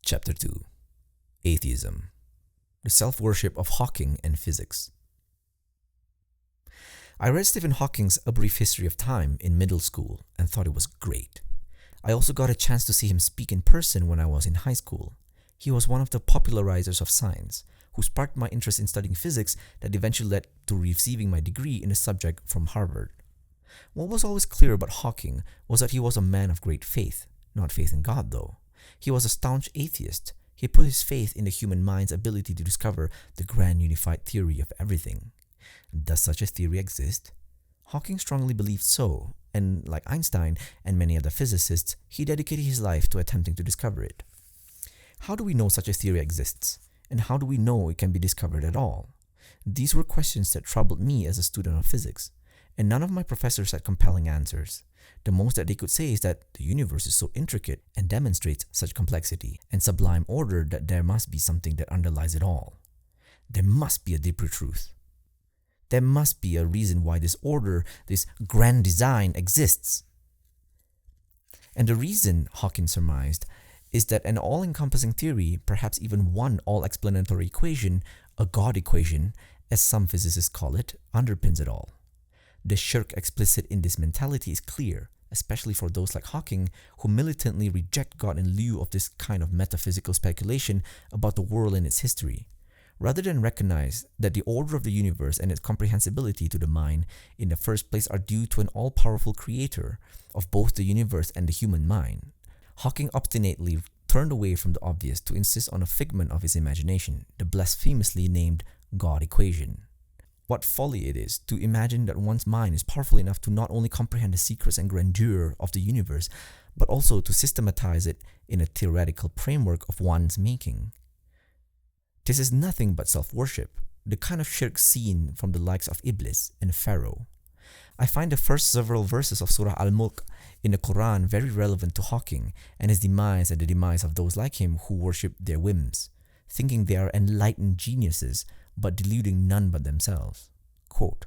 Chapter 2: Atheism, the self-worship of Hawking and Physics. I read Stephen Hawking's A Brief History of Time in middle school and thought it was great. I also got a chance to see him speak in person when I was in high school. He was one of the popularizers of science, who sparked my interest in studying physics that eventually led to receiving my degree in the subject from Harvard. What was always clear about Hawking was that he was a man of great faith, not faith in God though. He was a staunch atheist. He put his faith in the human mind's ability to discover the grand unified theory of everything. Does such a theory exist? Hawking strongly believed so, and like Einstein and many other physicists, he dedicated his life to attempting to discover it. How do we know such a theory exists? And how do we know it can be discovered at all? These were questions that troubled me as a student of physics, and none of my professors had compelling answers. The most that they could say is that the universe is so intricate and demonstrates such complexity and sublime order that there must be something that underlies it all. There must be a deeper truth. There must be a reason why this order, this grand design exists. And the reason, Hawking surmised, is that an all-encompassing theory, perhaps even one all-explanatory equation, a God equation, as some physicists call it, underpins it all. The shirk explicit in this mentality is clear, especially for those like Hawking who militantly reject God in lieu of this kind of metaphysical speculation about the world and its history, rather than recognize that the order of the universe and its comprehensibility to the mind in the first place are due to an all-powerful creator of both the universe and the human mind. Hawking obstinately turned away from the obvious to insist on a figment of his imagination, the blasphemously named God equation. What folly it is to imagine that one's mind is powerful enough to not only comprehend the secrets and grandeur of the universe, but also to systematize it in a theoretical framework of one's making. This is nothing but self-worship, the kind of shirk seen from the likes of Iblis and Pharaoh. I find the first several verses of Surah Al-Mulk in the Quran very relevant to Hawking and his demise and the demise of those like him who worship their whims, thinking they are enlightened geniuses, but deluding none but themselves. Quote,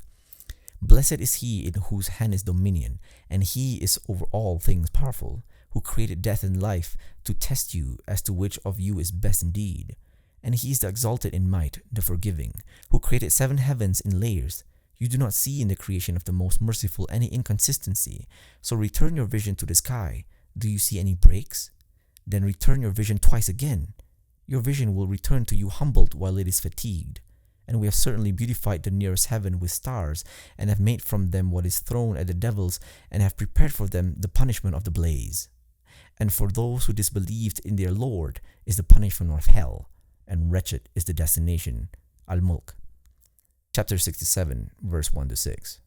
"Blessed is he in whose hand is dominion, and he is over all things powerful, who created death and life to test you as to which of you is best indeed. And he is the exalted in might, the forgiving, who created 7 heavens in layers. You do not see in the creation of the most merciful any inconsistency, so return your vision to the sky. Do you see any breaks? Then return your vision twice again. Your vision will return to you humbled while it is fatigued. And we have certainly beautified the nearest heaven with stars, and have made from them what is thrown at the devils, and have prepared for them the punishment of the blaze. And for those who disbelieved in their Lord is the punishment of hell, and wretched is the destination." Al-Mulk, chapter 67, verse 1-6.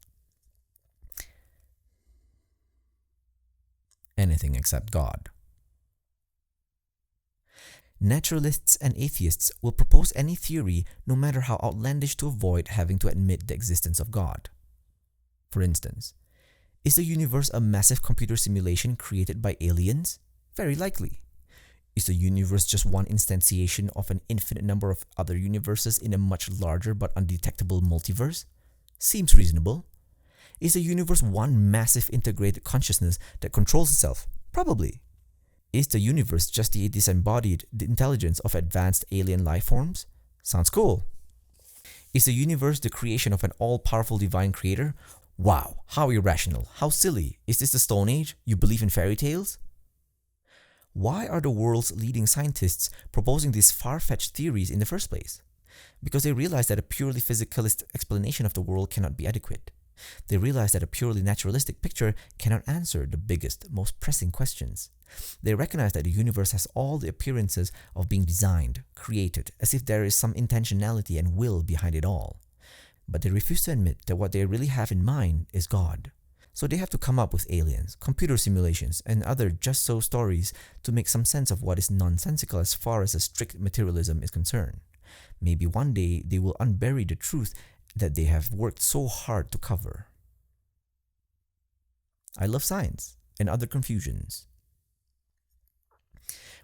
Anything except God. Naturalists and atheists will propose any theory, no matter how outlandish, to avoid having to admit the existence of God. For instance, is the universe a massive computer simulation created by aliens? Very likely. Is the universe just one instantiation of an infinite number of other universes in a much larger but undetectable multiverse? Seems reasonable. Is the universe one massive integrated consciousness that controls itself? Probably. Is the universe just the disembodied intelligence of advanced alien life forms? Sounds cool. Is the universe the creation of an all-powerful divine creator? Wow, how irrational, how silly. Is this the Stone Age? You believe in fairy tales? Why are the world's leading scientists proposing these far-fetched theories in the first place? Because they realize that a purely physicalist explanation of the world cannot be adequate. They realize that a purely naturalistic picture cannot answer the biggest, most pressing questions. They recognize that the universe has all the appearances of being designed, created, as if there is some intentionality and will behind it all. But they refuse to admit that what they really have in mind is God. So they have to come up with aliens, computer simulations, and other just-so stories to make some sense of what is nonsensical as far as a strict materialism is concerned. Maybe one day they will unbury the truth that they have worked so hard to cover. I love science and other confusions.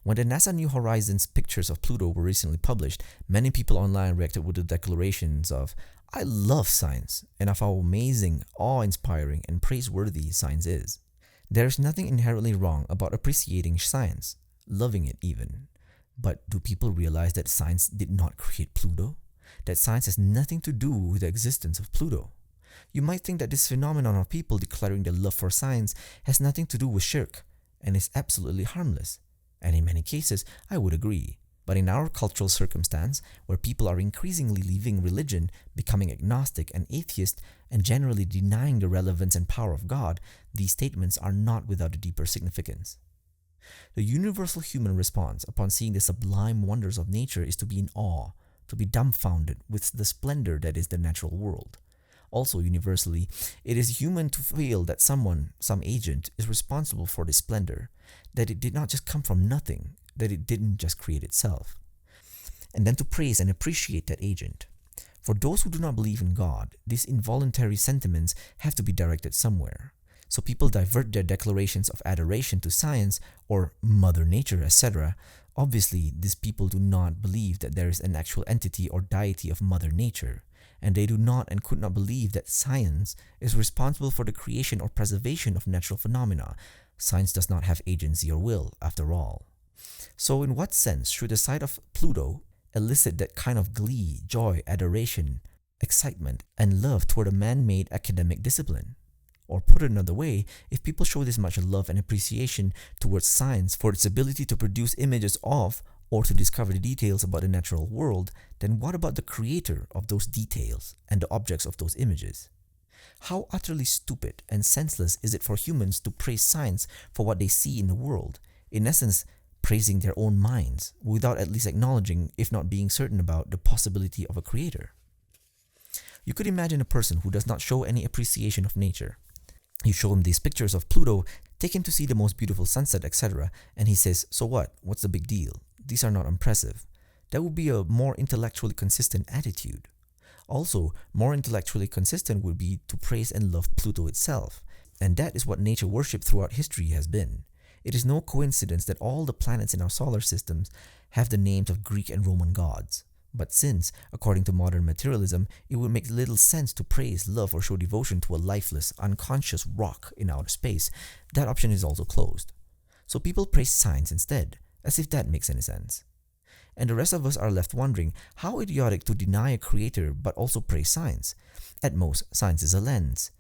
When the NASA New Horizons pictures of Pluto were recently published, many people online reacted with the declarations of, "I love science," and of how amazing, awe-inspiring, and praiseworthy science is. There is nothing inherently wrong about appreciating science, loving it even. But do people realize that science did not create Pluto? That science has nothing to do with the existence of Pluto? You might think that this phenomenon of people declaring their love for science has nothing to do with shirk and is absolutely harmless. And in many cases, I would agree. But in our cultural circumstance, where people are increasingly leaving religion, becoming agnostic and atheist, and generally denying the relevance and power of God, these statements are not without a deeper significance. The universal human response upon seeing the sublime wonders of nature is to be in awe, to be dumbfounded with the splendor that is the natural world. Also universally, it is human to feel that someone, some agent, is responsible for this splendor, that it did not just come from nothing, that it didn't just create itself. And then to praise and appreciate that agent. For those who do not believe in God, these involuntary sentiments have to be directed somewhere. So people divert their declarations of adoration to science or Mother Nature, etc. Obviously, these people do not believe that there is an actual entity or deity of Mother Nature, and they do not and could not believe that science is responsible for the creation or preservation of natural phenomena. Science does not have agency or will, after all. So in what sense should the sight of Pluto elicit that kind of glee, joy, adoration, excitement, and love toward a man-made academic discipline? Or put it another way, if people show this much love and appreciation towards science for its ability to produce images of or to discover the details about the natural world, then what about the creator of those details and the objects of those images? How utterly stupid and senseless is it for humans to praise science for what they see in the world, in essence, praising their own minds, without at least acknowledging, if not being certain about, the possibility of a creator? You could imagine a person who does not show any appreciation of nature. You show him these pictures of Pluto, take him to see the most beautiful sunset, etc., and he says, so what? What's the big deal? These are not impressive. That would be a more intellectually consistent attitude. Also, more intellectually consistent would be to praise and love Pluto itself, and that is what nature worship throughout history has been. It is no coincidence that all the planets in our solar systems have the names of Greek and Roman gods. But since, according to modern materialism, it would make little sense to praise, love, or show devotion to a lifeless, unconscious rock in outer space, that option is also closed. So people praise science instead, as if that makes any sense. And the rest of us are left wondering how idiotic to deny a creator but also praise science. At most, science is a lens.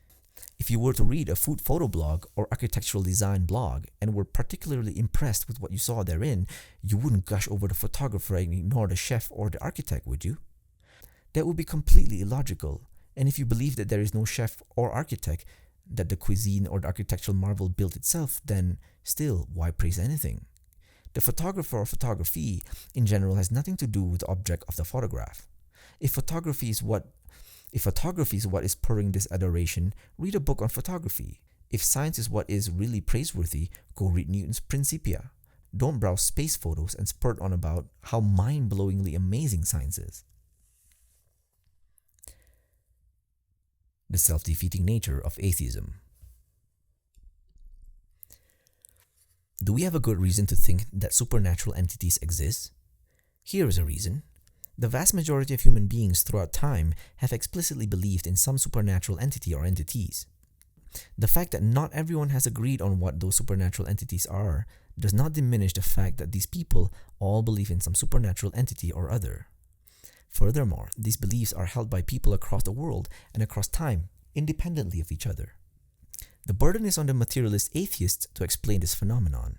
If you were to read a food photo blog or architectural design blog and were particularly impressed with what you saw therein, you wouldn't gush over the photographer and ignore the chef or the architect, would you? That would be completely illogical. And if you believe that there is no chef or architect, that the cuisine or the architectural marvel built itself, then still, why praise anything? The photographer or photography in general has nothing to do with the object of the photograph. If photography is what is spurring this adoration, read a book on photography. If science is what is really praiseworthy, go read Newton's Principia. Don't browse space photos and spurt on about how mind-blowingly amazing science is. The self-defeating nature of atheism. Do we have a good reason to think that supernatural entities exist? Here is a reason. The vast majority of human beings throughout time have explicitly believed in some supernatural entity or entities. The fact that not everyone has agreed on what those supernatural entities are does not diminish the fact that these people all believe in some supernatural entity or other. Furthermore, these beliefs are held by people across the world and across time, independently of each other. The burden is on the materialist atheists to explain this phenomenon.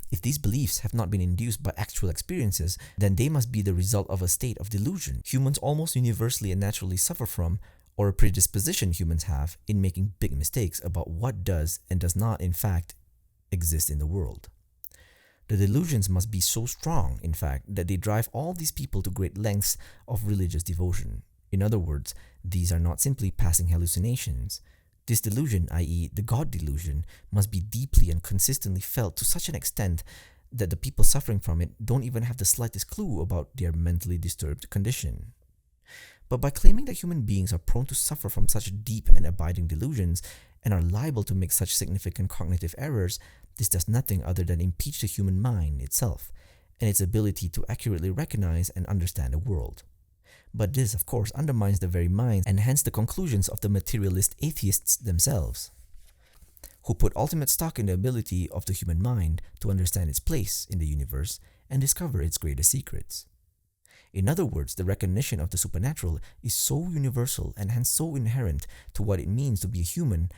If these beliefs have not been induced by actual experiences, then they must be the result of a state of delusion humans almost universally and naturally suffer from, or a predisposition humans have in making big mistakes about what does and does not in fact exist in the world. The delusions must be so strong, in fact, that they drive all these people to great lengths of religious devotion. In other words, these are not simply passing hallucinations. This delusion, i.e. the God delusion, must be deeply and consistently felt to such an extent that the people suffering from it don't even have the slightest clue about their mentally disturbed condition. But by claiming that human beings are prone to suffer from such deep and abiding delusions and are liable to make such significant cognitive errors, this does nothing other than impeach the human mind itself and its ability to accurately recognize and understand the world. But this, of course, undermines the very minds and hence the conclusions of the materialist atheists themselves, who put ultimate stock in the ability of the human mind to understand its place in the universe and discover its greatest secrets. In other words, the recognition of the supernatural is so universal and hence so inherent to what it means to be a human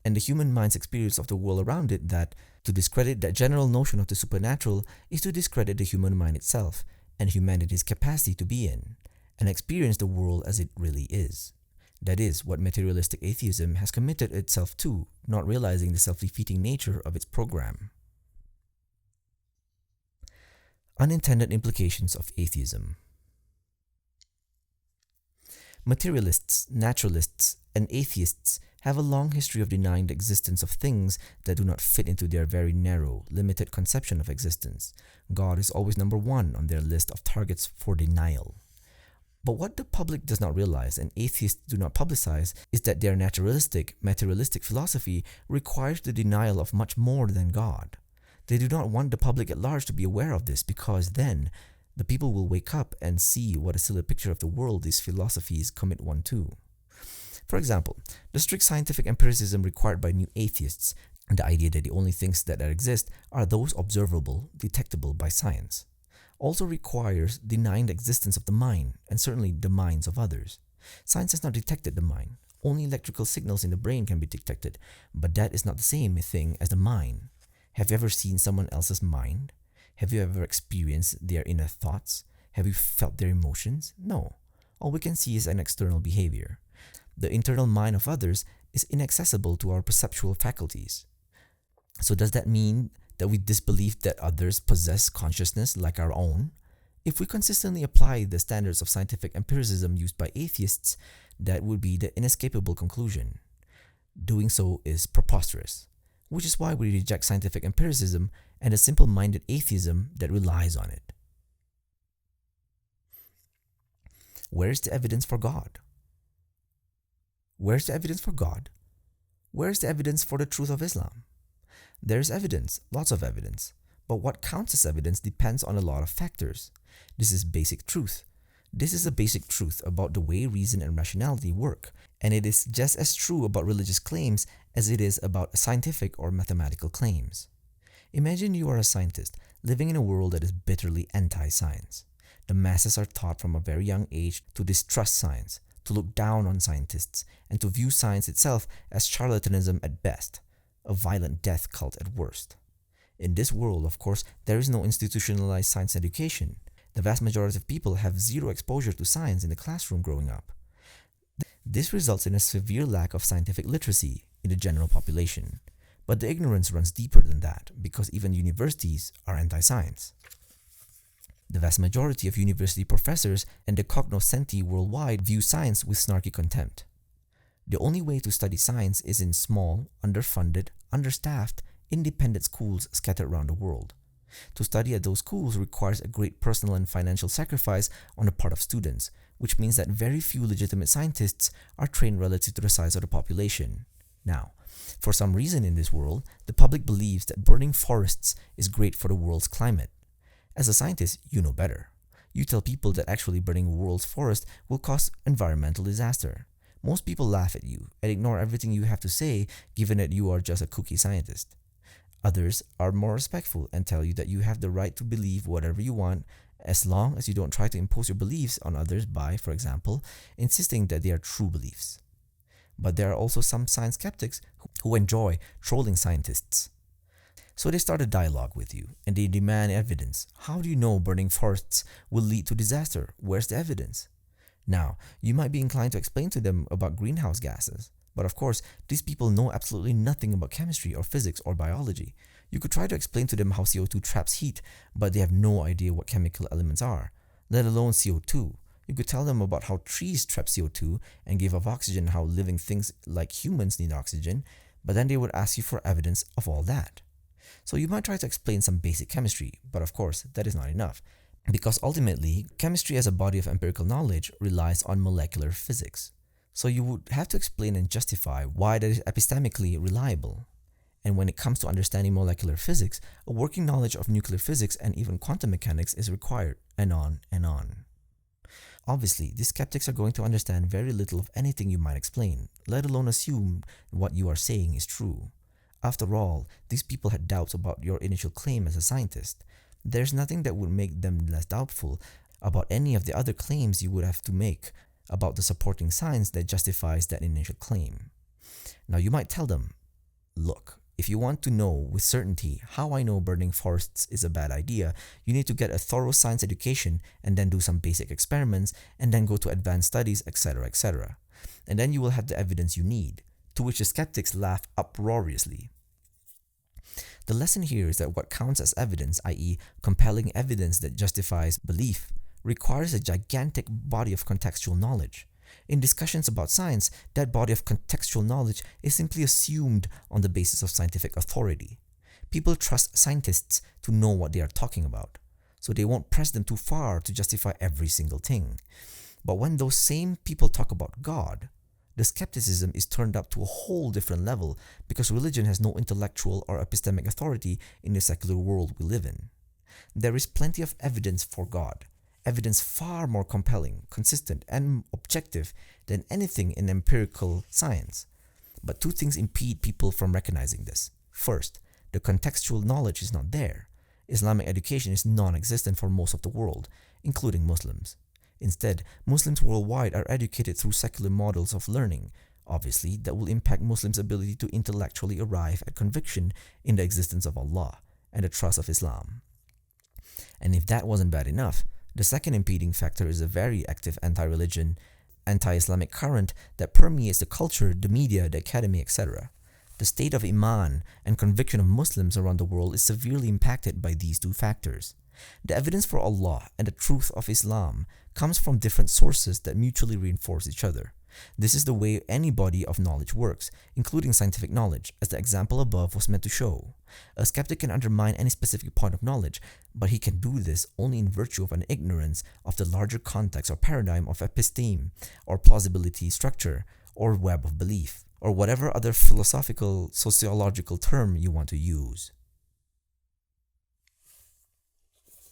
and the human mind's experience of the world around it that to discredit that general notion of the supernatural is to discredit the human mind itself and humanity's capacity to be in and experience the world as it really is. That is what materialistic atheism has committed itself to, not realizing the self-defeating nature of its program. Unintended implications of atheism. Materialists, naturalists, and atheists have a long history of denying the existence of things that do not fit into their very narrow, limited conception of existence. God is always number one on their list of targets for denial. But what the public does not realize and atheists do not publicize is that their naturalistic, materialistic philosophy requires the denial of much more than God. They do not want the public at large to be aware of this because then the people will wake up and see what a silly picture of the world these philosophies commit one to. For example, the strict scientific empiricism required by new atheists, and the idea that the only things that exist are those observable, detectable by science, also requires denying the existence of the mind, and certainly the minds of others. Science has not detected the mind. Only electrical signals in the brain can be detected, but that is not the same thing as the mind. Have you ever seen someone else's mind? Have you ever experienced their inner thoughts? Have you felt their emotions? No. All we can see is an external behavior. The internal mind of others is inaccessible to our perceptual faculties. So does that mean that we disbelieve that others possess consciousness like our own? If we consistently apply the standards of scientific empiricism used by atheists, that would be the inescapable conclusion. Doing so is preposterous, which is why we reject scientific empiricism and a simple-minded atheism that relies on it. Where is the evidence for God? Where's the evidence for God? Where's the evidence for the truth of Islam? There's evidence, lots of evidence, but what counts as evidence depends on a lot of factors. This is basic truth. This is a basic truth about the way reason and rationality work, and it is just as true about religious claims as it is about scientific or mathematical claims. Imagine you are a scientist living in a world that is bitterly anti-science. The masses are taught from a very young age to distrust science, to look down on scientists, and to view science itself as charlatanism at best, a violent death cult at worst. In this world, of course, there is no institutionalized science education. The vast majority of people have zero exposure to science in the classroom growing up. This results in a severe lack of scientific literacy in the general population. But the ignorance runs deeper than that, because even universities are anti-science. The vast majority of university professors and the cognoscenti worldwide view science with snarky contempt. The only way to study science is in small, underfunded, understaffed, independent schools scattered around the world. To study at those schools requires a great personal and financial sacrifice on the part of students, which means that very few legitimate scientists are trained relative to the size of the population. Now, for some reason in this world, the public believes that burning forests is great for the world's climate. As a scientist, you know better. You tell people that actually burning a world's forest will cause environmental disaster. Most people laugh at you and ignore everything you have to say, given that you are just a kooky scientist. Others are more respectful and tell you that you have the right to believe whatever you want, as long as you don't try to impose your beliefs on others by, for example, insisting that they are true beliefs. But there are also some science skeptics who enjoy trolling scientists. So they start a dialogue with you, and they demand evidence. How do you know burning forests will lead to disaster? Where's the evidence? Now, you might be inclined to explain to them about greenhouse gases. But of course, these people know absolutely nothing about chemistry or physics or biology. You could try to explain to them how CO2 traps heat, but they have no idea what chemical elements are, let alone CO2. You could tell them about how trees trap CO2 and give off oxygen, how living things like humans need oxygen, but then they would ask you for evidence of all that. So you might try to explain some basic chemistry, but of course, that is not enough. Because ultimately, chemistry as a body of empirical knowledge relies on molecular physics. So you would have to explain and justify why that is epistemically reliable. And when it comes to understanding molecular physics, a working knowledge of nuclear physics and even quantum mechanics is required, and on and on. Obviously, these skeptics are going to understand very little of anything you might explain, let alone assume what you are saying is true. After all, these people had doubts about your initial claim as a scientist. there's nothing that would make them less doubtful about any of the other claims you would have to make about the supporting science that justifies that initial claim. Now you might tell them, look, if you want to know with certainty how I know burning forests is a bad idea, you need to get a thorough science education and then do some basic experiments and then go to advanced studies, etc., etc. And then you will have the evidence you need, to which the skeptics laugh uproariously. The lesson here is that what counts as evidence, i.e., compelling evidence that justifies belief, requires a gigantic body of contextual knowledge. In discussions about science, that body of contextual knowledge is simply assumed on the basis of scientific authority. People trust scientists to know what they are talking about, so they won't press them too far to justify every single thing. But when those same people talk about God, the skepticism is turned up to a whole different level because religion has no intellectual or epistemic authority in the secular world we live in. There is plenty of evidence for God, evidence far more compelling, consistent, and objective than anything in empirical science. But two things impede people from recognizing this. First, the contextual knowledge is not there. Islamic education is non-existent for most of the world, including Muslims. Instead, Muslims worldwide are educated through secular models of learning. Obviously, that will impact Muslims' ability to intellectually arrive at conviction in the existence of Allah and the trust of Islam. And if that wasn't bad enough, the second impeding factor is a very active anti-religion, anti-Islamic current that permeates the culture, the media, the academy, etc. The state of Iman and conviction of Muslims around the world is severely impacted by these two factors. The evidence for Allah and the truth of Islam comes from different sources that mutually reinforce each other. This is the way any body of knowledge works, including scientific knowledge, as the example above was meant to show. A skeptic can undermine any specific point of knowledge, but he can do this only in virtue of an ignorance of the larger context or paradigm of episteme, or plausibility structure, or web of belief, or whatever other philosophical, sociological term you want to use.